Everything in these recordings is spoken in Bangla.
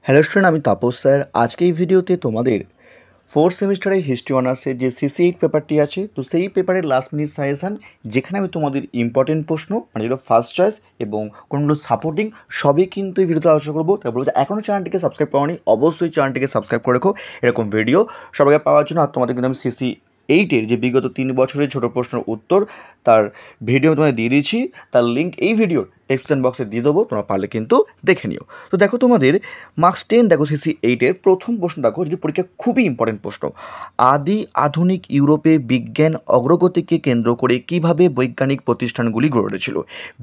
হ্যালো স্টুডেন্ট, আমি তাপস স্যার। আজকে এই ভিডিওতে তোমাদের ফোর্থ সেমিস্টারে হিস্ট্রি অনার্সের যে CC8 পেপারটি আছে, তো সেই পেপারের লাস্ট মিনিট সাজেশান, যেখানে আমি তোমাদের ইম্পর্টেন্ট প্রশ্ন মানে যেগুলো ফার্স্ট চয়েস এবং কোনগুলো সাপোর্টিং সবই কিন্তু এই ভিডিওতে আলোচনা করবো। তারপর বলতে এখনও চ্যানেলটিকে সাবস্ক্রাইব করোনি, অবশ্যই চ্যানেলটিকে সাবস্ক্রাইব করে রেখো এরকম ভিডিও সবাইকে পাওয়ার জন্য। আর তোমাদের কিন্তু আমি CC8-এর যে বিগত 3 বছরের ছোটো প্রশ্নের উত্তর তার ভিডিও তোমাদের দিয়ে দিয়েছি, তার লিঙ্ক এই ভিডিওর ডেসক্রিপশন বক্সে দিয়ে দেবো, তোমরা পারলে কিন্তু দেখে নিও। তো দেখো তোমাদের মার্কস 10 দেখো CC8-এর প্রথম প্রশ্ন দেখো, যেটি পরীক্ষা খুবই ইম্পর্টেন্ট প্রশ্ন। আদি আধুনিক ইউরোপে বিজ্ঞান অগ্রগতিকে কেন্দ্র করে কিভাবে বৈজ্ঞানিক প্রতিষ্ঠানগুলি গড়ে উঠেছিল।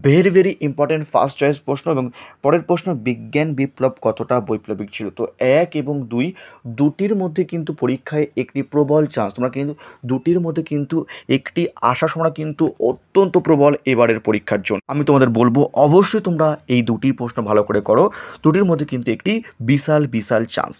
Very very important first choice প্রশ্ন। এবং পরের প্রশ্ন, বিজ্ঞান বিপ্লব কতটা বৈপ্লবিক ছিল। তো 1 এবং 2 দুটির মধ্যে কিন্তু পরীক্ষায় একটি প্রবল চান্স, তোমরা কিন্তু দুটির মধ্যে কিন্তু একটি আশার সম্ভাবনা কিন্তু অত্যন্ত প্রবল এবারের পরীক্ষার জন্য। আমি তোমাদের বলবো অবশ্যই তোমরা এই দুটি প্রশ্ন ভালো করে করো, দুটির মধ্যে কিন্তু একটি বিশাল বিশাল চান্স।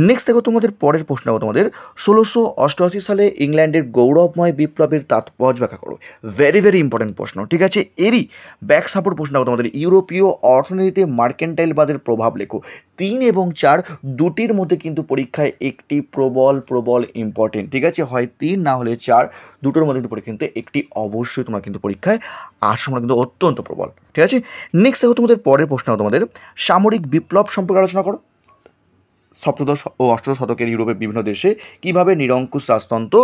নেক্সট দেখো তোমাদের পরের প্রশ্ন, দেখো তোমাদের 1688 সালে ইংল্যান্ডের গৌরবময় বিপ্লবের তাৎপর্য ব্যাখ্যা করো। ভেরি ভেরি ইম্পর্টেন্ট প্রশ্ন, ঠিক আছে। এরই ব্যাক সাপোর্ট প্রশ্ন দেখো তোমাদের, ইউরোপীয় অর্থনীতিতে মার্কেন্টাইলবাদের প্রভাব লেখো। 3 এবং 4 দুটির মধ্যে কিন্তু পরীক্ষায় একটি প্রবল প্রবল ইম্পর্টেন্ট, ঠিক আছে। হয় 3 না হলে 4, দুটোর মধ্যে কিন্তু পরীক্ষা কিন্তু একটি অবশ্যই তোমরা কিন্তু পরীক্ষায় আসার কিন্তু অত্যন্ত প্রবল, ঠিক আছে। নেক্সট দেখো তোমাদের পরের প্রশ্ন, তোমাদের সামরিক বিপ্লব সম্পর্কে আলোচনা করো। সপ্তদশ ও অষ্টাদশ শতকের ইউরোপের বিভিন্ন দেশে কীভাবে নিরঙ্কুশ রাজতন্ত্র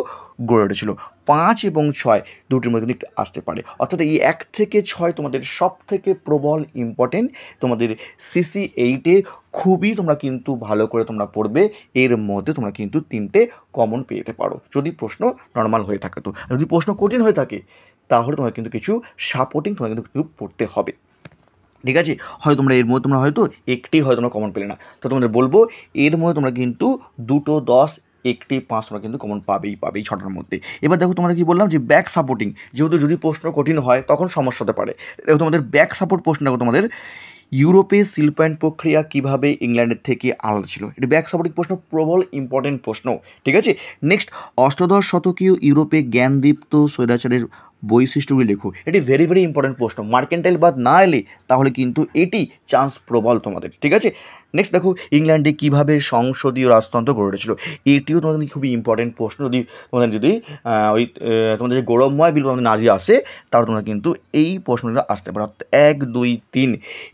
গড়ে উঠেছিল। 5 এবং 6 দুটির মধ্যে কিন্তু আসতে পারে, অর্থাৎ এই 1 থেকে 6 তোমাদের সব থেকে প্রবল ইম্পর্টেন্ট। তোমাদের CC8-এ খুবই তোমরা কিন্তু ভালো করে তোমরা পড়বে, এর মধ্যে তোমরা কিন্তু 3টে কমন পেতে পারো যদি প্রশ্ন নর্মাল হয়ে থাকে। তো যদি প্রশ্ন কঠিন হয়ে থাকে তাহলে তোমার কিন্তু কিছু সাপোর্টিং তোমার কিন্তু পড়তে হবে, ঠিক আছে। হয় তোমরা এর মধ্যে তোমরা হয়তো একটি হয় তোমরা কমন পেলে না, তো তোমাদের বলবো এর মধ্যে তোমরা কিন্তু 2, 10, 1, 5 তোমরা কিন্তু কমন পাবেই 6টার মধ্যে। এবার দেখো তোমরা কি বললাম যে ব্যাক সাপোর্টিং, যেহেতু যদি প্রশ্ন কঠিন হয় তখন সমস্যা হতে পারে। দেখো তোমাদের ব্যাক সাপোর্ট প্রশ্ন, দেখো তোমাদের ইউরোপে শিল্পায়ন প্রক্রিয়া কীভাবে ইংল্যান্ডের থেকে আলাদা ছিল। এটি ব্যাক সাপোর্টিং প্রশ্ন, প্রবল ইম্পর্টেন্ট প্রশ্ন, ঠিক আছে। নেক্সট, অষ্টাদশ শতকীয় ইউরোপে জ্ঞানদীপ্ত স্বৈরাচারের বৈশিষ্ট্যগুলি লেখো। এটি ভেরি ভেরি ইম্পর্টেন্ট প্রশ্ন, মার্কেন্টাইল বাদ না এলে তাহলে কিন্তু এটি চান্স প্রবল তোমাদের, ঠিক আছে। নেক্সট দেখো, ইংল্যান্ডে কীভাবে সংসদীয় রাজতন্ত্র গড়ে উঠেছিল। এটিও তোমাদের খুবই ইম্পর্টেন্ট প্রশ্ন। যদি তোমাদের যে গৌরবময় বিপ্লব তোমাদের নাজি আসে তাহলে তোমরা কিন্তু এই প্রশ্নটা আসতে পারো। 1, 2, 3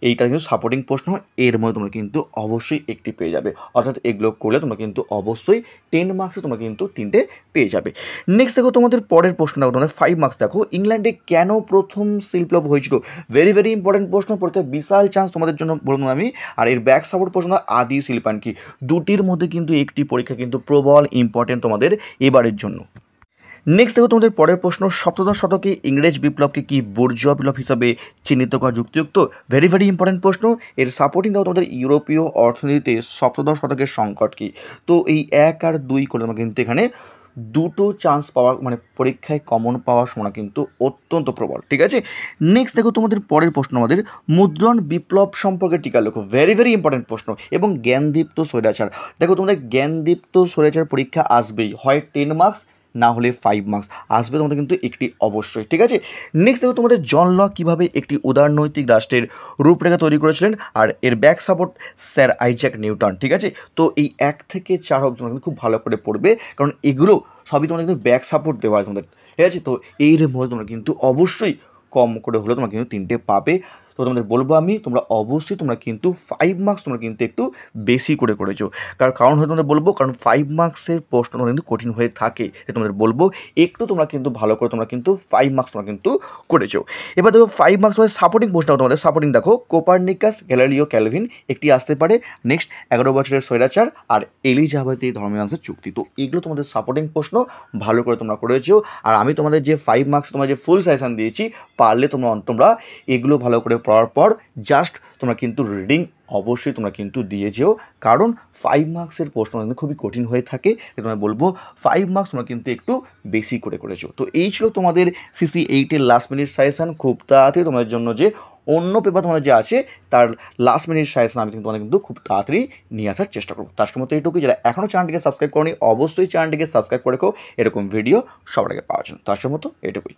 এইটা কিন্তু সাপোর্টিং প্রশ্ন, এর মধ্যে তোমরা কিন্তু অবশ্যই একটি পেয়ে যাবে, অর্থাৎ এগুলো করলে তোমরা কিন্তু অবশ্যই 10 মার্কসে তোমরা কিন্তু 3টে পেয়ে যাবে। নেক্সট দেখো তোমাদের পরের প্রশ্ন, দেখো তোমাদের 5 মার্কস। দেখো ইংল্যান্ডে কেন প্রথম শিল্পবিপ্লব হয়েছিল। ভেরি ভেরি ইম্পর্টেন্ট প্রশ্ন, পড়তে বিশাল চান্স তোমাদের জন্য বললাম আমি। আর এর ব্যাক সাপোর্ট প্রশ্ন, আদি শিল্পায়ন কি। দুটির মধ্যে কিন্তু একটি পরীক্ষা কিন্তু প্রবল ইম্পর্টেন্ট তোমাদের এবারের জন্য। নেক্সট দেখো তোমাদের পরের প্রশ্ন, সপ্তদশ শতকে ইংরেজ বিপ্লবকে কি বুর্জোয়া বিপ্লব হিসাবে চিহ্নিত করা যুক্তিযুক্ত। ভেরি ভেরি ইম্পর্টেন্ট প্রশ্ন। এর সাপোর্টিং দেখো তোমাদের ইউরোপীয় অর্থনীতিতে সপ্তদশ শতকের সংকট কি। তো এই 1 আর 2 করে আমরা কিন্তু এখানে দুটো চান্স পাওয়ার মানে পরীক্ষায় কমন পাওয়ার সময় কিন্তু অত্যন্ত প্রবল, ঠিক আছে। নেক্সট দেখো তোমাদের পরের প্রশ্ন, আমাদের মুদ্রণ বিপ্লব সম্পর্কে টিকা লেখো। ভেরি ভেরি ইম্পর্টেন্ট প্রশ্ন। এবং জ্ঞানদীপ্ত স্বৈরাচার, দেখো তোমাদের জ্ঞানদীপ্ত স্বৈরাচার পরীক্ষা আসবেই, হয় 10 মার্কস না হলে 5 মার্কস আসবে তোমাদের কিন্তু একটি অবশ্যই, ঠিক আছে। নেক্সট দেখো তোমাদের জন লক কীভাবে একটি উদারনৈতিক রাষ্ট্রের রূপরেখা তৈরি করেছিলেন। আর এর back support sir Isaac Newton, ঠিক আছে। তো এই 1 থেকে 4 অবধি তোমরা কিন্তু খুব ভালো করে পড়বে, কারণ এগুলো সবই তোমাদের কিন্তু ব্যাক সাপোর্ট দেওয়া আছে তোমাদের, ঠিক আছে। তো এর মধ্যে তোমরা কিন্তু অবশ্যই কম করে হলেও তোমরা কিন্তু 3টে পাবে। তো তোমাদের বলবো আমি, তোমরা অবশ্যই তোমরা কিন্তু 5 মার্কস তোমরা কিন্তু একটু বেশি করে করেছো। কারণ হয়তো তোমাদের বলবো, কারণ 5 মার্কসের প্রশ্ন তোমাদের কিন্তু কঠিন হয়ে থাকে, তোমাদের বলবো একটু তোমরা কিন্তু ভালো করে তোমরা কিন্তু 5 মার্কস তোমরা কিন্তু করেছো। এবার দেখো 5 মার্কস তোমাদের সাপোর্টিং প্রশ্ন, তোমাদের সাপোর্টিং দেখো কোপারনিকাস, গ্যালিলিও, ক্যালভিন একটি আসতে পারে। নেক্সট, 11 বছরের স্বৈরাচার আর এলিজাবেথের ধর্মীয়াংশের চুক্তি। তো এগুলো তোমাদের সাপোর্টিং প্রশ্ন, ভালো করে তোমরা করেছো। আর আমি তোমাদের যে 5 মার্কস তোমার যে ফুল সাজেশন দিয়েছি, পারলে তোমরা এগুলো ভালো করে পড়ার পর জাস্ট তোমরা কিন্তু রিডিং অবশ্যই তোমরা কিন্তু দিয়ে যেও, কারণ 5 মার্কসের প্রশ্ন কিন্তু খুবই কঠিন হয়ে থাকে। তোমরা বলবো 5 মার্কস তোমরা কিন্তু একটু বেশি করে করেছো। তো এই ছিল তোমাদের CC8-এর লাস্ট মিনিট সাজেশন। খুব তাড়াতাড়ি তোমাদের জন্য যে অন্য পেপার তোমাদের যে আছে তার লাস্ট মিনিট সাজেশন আমি কিন্তু তোমাদের কিন্তু খুব তাড়াতাড়ি নিয়ে আসার চেষ্টা করবো। তার মতো এইটুকুই, যারা এখনও চ্যানেলটিকে সাবস্ক্রাইব করনি অবশ্যই চ্যানেলটিকে সাবস্ক্রাইব করে রেখো এরকম ভিডিও সবার আগে পাওয়ার জন্য। তার মতো এইটুকুই।